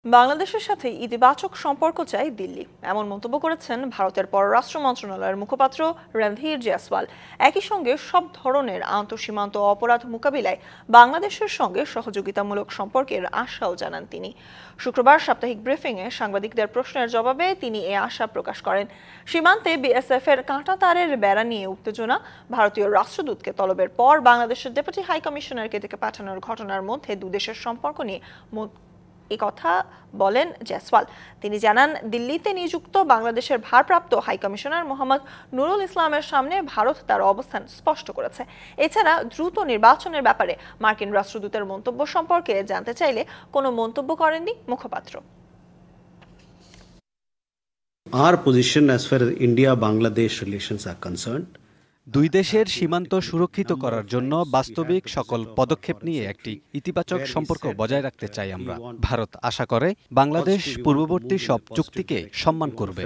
বাংলাদেশের সাথে ইতিবাচক সম্পর্ক চাই দিল্লি, এমন মন্তব্য করেছেন ভারতের পররাষ্ট্র মন্ত্রণালয়ের মুখপাত্র রণধীর জয়সওয়াল। একই সঙ্গে সব ধরনের আন্তঃসীমান্ত অপরাধ মোকাবিলায় বাংলাদেশের সঙ্গে সহযোগিতামূলক সম্পর্কের আশাও জানান তিনি। শুক্রবার সাপ্তাহিক ব্রিফিংয়ে সাংবাদিকদের প্রশ্নের জবাবে তিনি এ আশা প্রকাশ করেন। সীমান্তে বিএসএফ এর কাঁটাতারের বেড়া নিয়ে উত্তেজনা, ভারতীয় রাষ্ট্রদূতকে তলবের পর বাংলাদেশের ডেপুটি হাই কমিশনারকে ডেকে পাঠানোর ঘটনার মধ্যে দুদেশের সম্পর্ক নিয়ে কথা বলেন জয়সওয়াল। তিনি জানান, দিল্লিতে নিযুক্ত বাংলাদেশের ভারপ্রাপ্ত হাইকমিশনার মোহাম্মদ নুরুল ইসলামের সামনে ভারত তার অবস্থান স্পষ্ট করেছে। এছাড়া দ্রুত নির্বাচনের ব্যাপারে মার্কিন রাষ্ট্রদূতের মন্তব্য সম্পর্কে জানতে চাইলে কোনো মন্তব্য করেননি মুখপাত্র। Our position as far as India-Bangladesh relations are concerned, দুই দেশের সীমান্ত সুরক্ষিত করার জন্য বাস্তবিক সকল পদক্ষেপ নিয়ে একটি ইতিবাচক সম্পর্ক বজায় রাখতে চাই আমরা। ভারত আশা করে বাংলাদেশ পূর্ববর্তী সব চুক্তিকে সম্মান করবে।